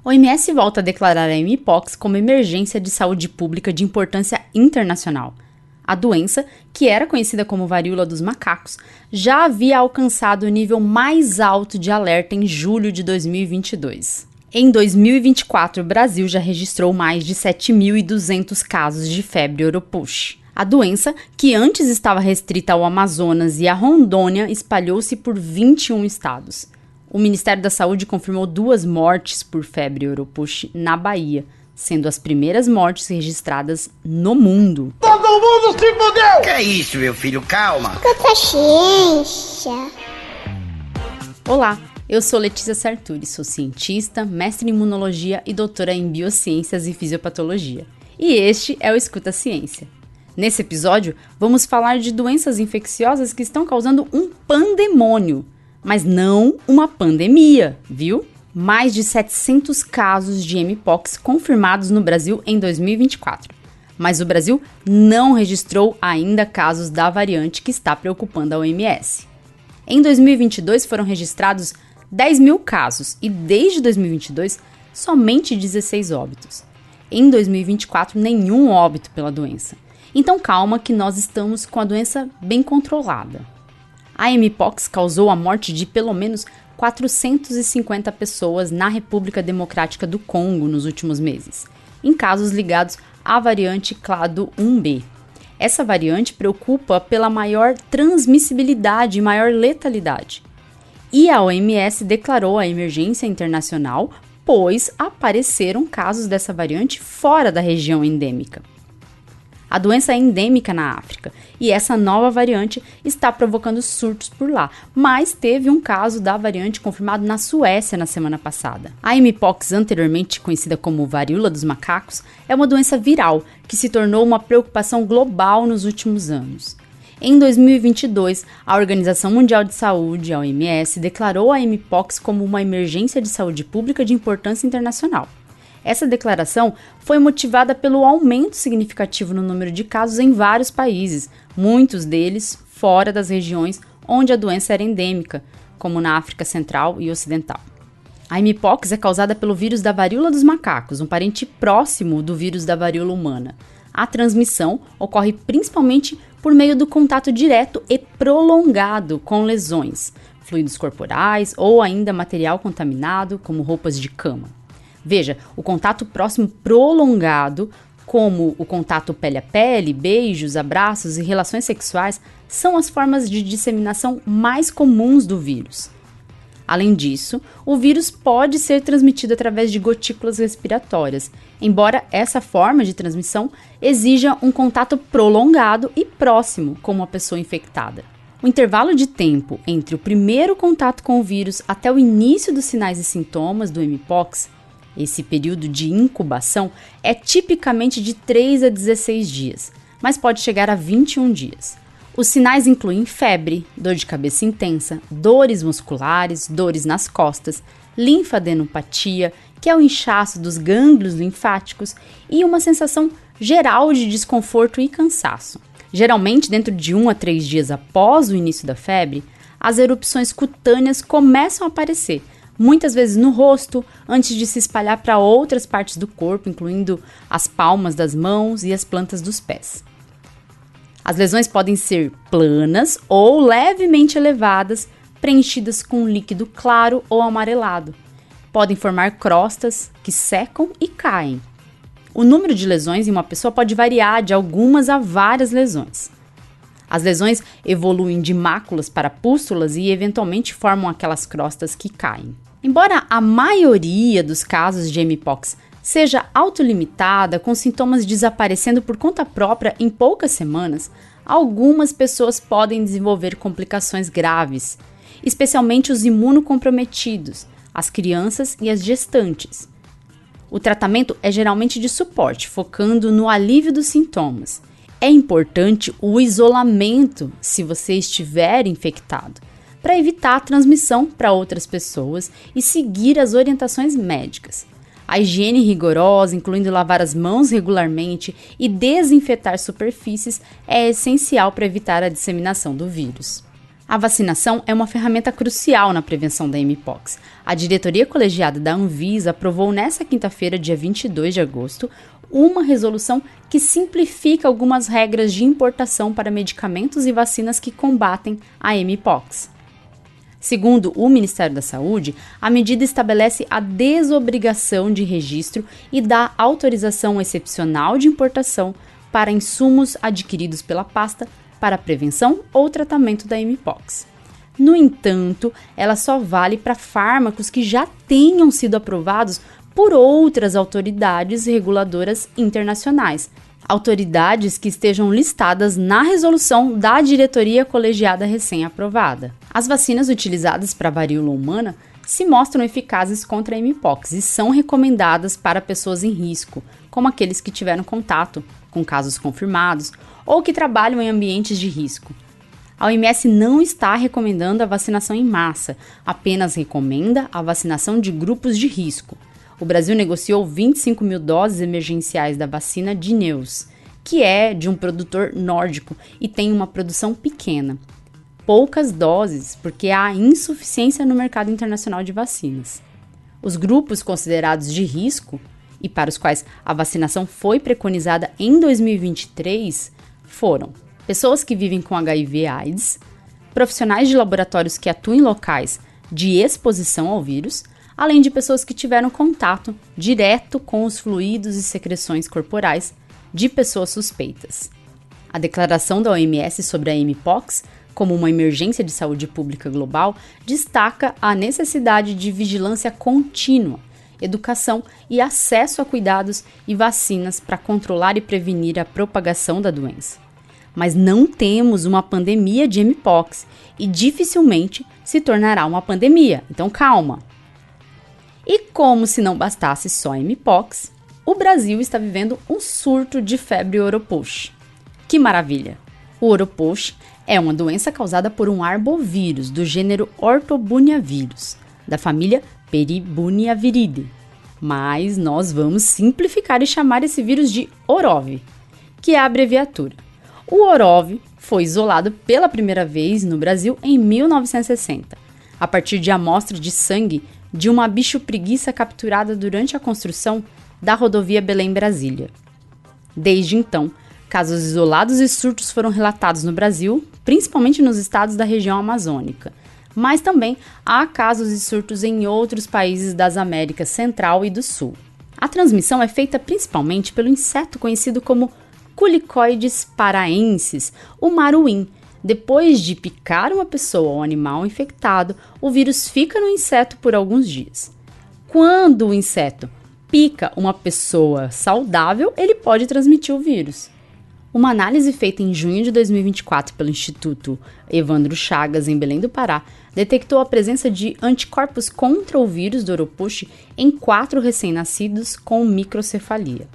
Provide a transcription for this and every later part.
A OMS volta a declarar a Mpox como emergência de saúde pública de importância internacional. A doença, que era conhecida como varíola dos macacos, já havia alcançado o nível mais alto de alerta em julho de 2022. Em 2024, o Brasil já registrou mais de 7.200 casos de febre oropouche. A doença, que antes estava restrita ao Amazonas e a Rondônia, espalhou-se por 21 estados. O Ministério da Saúde confirmou 2 mortes por febre oropouche na Bahia, sendo as primeiras mortes registradas no mundo. Todo mundo se fudeu! Que é isso, meu filho? Calma! Ciência. Olá, eu sou Letícia Sarturi, sou cientista, mestre em imunologia e doutora em biociências e fisiopatologia. E este é o Escuta Ciência. Nesse episódio, vamos falar de doenças infecciosas que estão causando um pandemônio, mas não uma pandemia, viu? Mais de 700 casos de Mpox confirmados no Brasil em 2024. Mas o Brasil não registrou ainda casos da variante que está preocupando a OMS. Em 2022 foram registrados 10.000 casos e desde 2022 somente 16 óbitos. Em 2024 nenhum óbito pela doença. Então calma que nós estamos com a doença bem controlada. A Mpox causou a morte de pelo menos 450 pessoas na República Democrática do Congo nos últimos meses, em casos ligados à variante Clado 1B. Essa variante preocupa pela maior transmissibilidade e maior letalidade. E a OMS declarou a emergência internacional, pois apareceram casos dessa variante fora da região endêmica. A doença é endêmica na África e essa nova variante está provocando surtos por lá, mas teve um caso da variante confirmado na Suécia na semana passada. A Mpox, anteriormente conhecida como varíola dos macacos, é uma doença viral que se tornou uma preocupação global nos últimos anos. Em 2022, a Organização Mundial de Saúde, a OMS, declarou a Mpox como uma emergência de saúde pública de importância internacional. Essa declaração foi motivada pelo aumento significativo no número de casos em vários países, muitos deles fora das regiões onde a doença era endêmica, como na África Central e Ocidental. A Mpox é causada pelo vírus da varíola dos macacos, um parente próximo do vírus da varíola humana. A transmissão ocorre principalmente por meio do contato direto e prolongado com lesões, fluidos corporais ou ainda material contaminado, como roupas de cama. Veja, o contato próximo prolongado, como o contato pele a pele, beijos, abraços e relações sexuais, são as formas de disseminação mais comuns do vírus. Além disso, o vírus pode ser transmitido através de gotículas respiratórias, embora essa forma de transmissão exija um contato prolongado e próximo com uma pessoa infectada. O intervalo de tempo entre o primeiro contato com o vírus até o início dos sinais e sintomas do Mpox, esse período de incubação, é tipicamente de 3 a 16 dias, mas pode chegar a 21 dias. Os sinais incluem febre, dor de cabeça intensa, dores musculares, dores nas costas, linfadenopatia, que é o inchaço dos gânglios linfáticos, e uma sensação geral de desconforto e cansaço. Geralmente, dentro de 1 a 3 dias após o início da febre, as erupções cutâneas começam a aparecer, muitas vezes no rosto, antes de se espalhar para outras partes do corpo, incluindo as palmas das mãos e as plantas dos pés. As lesões podem ser planas ou levemente elevadas, preenchidas com um líquido claro ou amarelado. Podem formar crostas que secam e caem. O número de lesões em uma pessoa pode variar de algumas a várias lesões. As lesões evoluem de máculas para pústulas e eventualmente formam aquelas crostas que caem. Embora a maioria dos casos de Mpox seja autolimitada, com sintomas desaparecendo por conta própria em poucas semanas, algumas pessoas podem desenvolver complicações graves, especialmente os imunocomprometidos, as crianças e as gestantes. O tratamento é geralmente de suporte, focando no alívio dos sintomas. É importante o isolamento se você estiver infectado, para evitar a transmissão para outras pessoas e seguir as orientações médicas. A higiene rigorosa, incluindo lavar as mãos regularmente e desinfetar superfícies, é essencial para evitar a disseminação do vírus. A vacinação é uma ferramenta crucial na prevenção da Mpox. A diretoria colegiada da Anvisa aprovou nesta quinta-feira, dia 22 de agosto, uma resolução que simplifica algumas regras de importação para medicamentos e vacinas que combatem a Mpox. Segundo o Ministério da Saúde, a medida estabelece a desobrigação de registro e dá autorização excepcional de importação para insumos adquiridos pela pasta para prevenção ou tratamento da Mpox. No entanto, ela só vale para fármacos que já tenham sido aprovados por outras autoridades reguladoras internacionais, autoridades que estejam listadas na resolução da diretoria colegiada recém-aprovada. As vacinas utilizadas para a varíola humana se mostram eficazes contra a Mpox e são recomendadas para pessoas em risco, como aqueles que tiveram contato com casos confirmados ou que trabalham em ambientes de risco. A OMS não está recomendando a vacinação em massa, apenas recomenda a vacinação de grupos de risco. O Brasil negociou 25 mil doses emergenciais da vacina Jynneos, que é de um produtor nórdico e tem uma produção pequena. Poucas doses, porque há insuficiência no mercado internacional de vacinas. Os grupos considerados de risco, e para os quais a vacinação foi preconizada em 2023, foram pessoas que vivem com HIV/AIDS, profissionais de laboratórios que atuam em locais de exposição ao vírus, além de pessoas que tiveram contato direto com os fluidos e secreções corporais de pessoas suspeitas. A declaração da OMS sobre a Mpox, como uma emergência de saúde pública global, destaca a necessidade de vigilância contínua, educação e acesso a cuidados e vacinas para controlar e prevenir a propagação da doença. Mas não temos uma pandemia de Mpox e dificilmente se tornará uma pandemia, então calma. E como se não bastasse só a Mpox, o Brasil está vivendo um surto de febre oropouche. Que maravilha! O oropouche é uma doença causada por um arbovírus do gênero Orthobuniavírus, da família Peribuniaviridae. Mas nós vamos simplificar e chamar esse vírus de Orov, que é a abreviatura. O Orov foi isolado pela primeira vez no Brasil em 1960, a partir de amostra de sangue de uma bicho-preguiça capturada durante a construção da rodovia Belém-Brasília. Desde então, casos isolados e surtos foram relatados no Brasil, principalmente nos estados da região amazônica, mas também há casos e surtos em outros países das Américas Central e do Sul. A transmissão é feita principalmente pelo inseto conhecido como Culicoides paraensis, o maruim. Depois de picar uma pessoa ou animal infectado, o vírus fica no inseto por alguns dias. Quando o inseto pica uma pessoa saudável, ele pode transmitir o vírus. Uma análise feita em junho de 2024 pelo Instituto Evandro Chagas, em Belém do Pará, detectou a presença de anticorpos contra o vírus do oropouche em 4 recém-nascidos com microcefalia.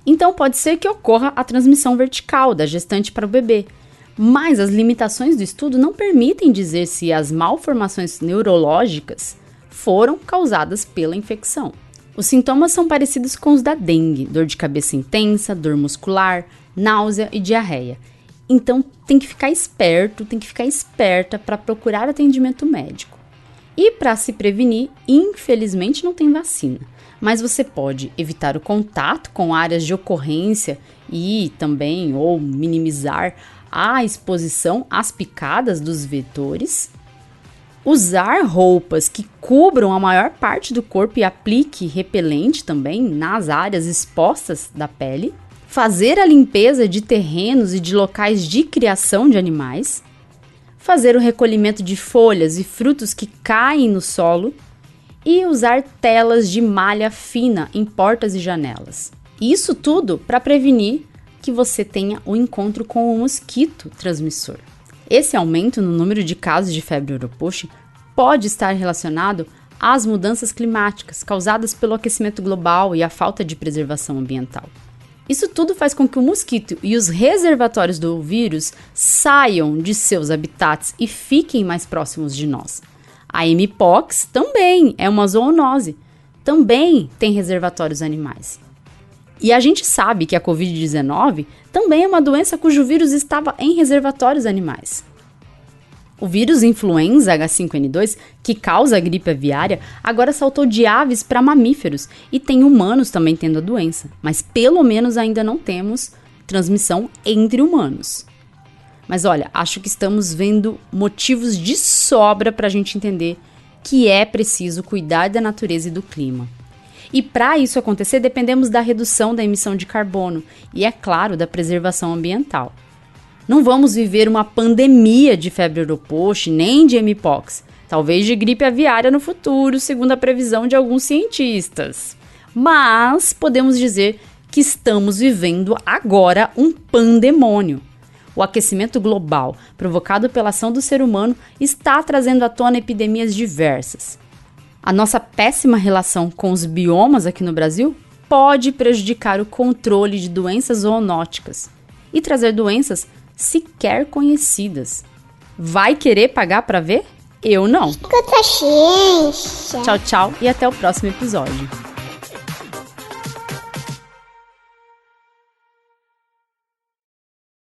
Então pode ser que ocorra a transmissão vertical da gestante para o bebê, mas as limitações do estudo não permitem dizer se as malformações neurológicas foram causadas pela infecção. Os sintomas são parecidos com os da dengue: dor de cabeça intensa, dor muscular, náusea e diarreia. Então tem que ficar esperto, tem que ficar esperta para procurar atendimento médico. E para se prevenir, infelizmente não tem vacina, mas você pode evitar o contato com áreas de ocorrência e também ou minimizar a exposição às picadas dos vetores, usar roupas que cubram a maior parte do corpo e aplique repelente também nas áreas expostas da pele, fazer a limpeza de terrenos e de locais de criação de animais, fazer o recolhimento de folhas e frutos que caem no solo e usar telas de malha fina em portas e janelas. Isso tudo para prevenir que você tenha o encontro com o mosquito transmissor. Esse aumento no número de casos de febre oropouche pode estar relacionado às mudanças climáticas causadas pelo aquecimento global e a falta de preservação ambiental. Isso tudo faz com que o mosquito e os reservatórios do vírus saiam de seus habitats e fiquem mais próximos de nós. A Mpox também é uma zoonose, também tem reservatórios animais. E a gente sabe que a Covid-19 também é uma doença cujo vírus estava em reservatórios animais. O vírus influenza H5N2, que causa a gripe aviária, agora saltou de aves para mamíferos e tem humanos também tendo a doença, mas pelo menos ainda não temos transmissão entre humanos. Mas olha, acho que estamos vendo motivos de sobra para a gente entender que é preciso cuidar da natureza e do clima. E para isso acontecer, dependemos da redução da emissão de carbono e, é claro, da preservação ambiental. Não vamos viver uma pandemia de febre europox nem de mpox, talvez de gripe aviária no futuro, segundo a previsão de alguns cientistas. Mas podemos dizer que estamos vivendo agora um pandemônio. O aquecimento global, provocado pela ação do ser humano, está trazendo à tona epidemias diversas. A nossa péssima relação com os biomas aqui no Brasil pode prejudicar o controle de doenças zoonóticas e trazer doenças sequer conhecidas. Vai querer pagar para ver? Eu não. Escuta ciência. Tchau, tchau e até o próximo episódio.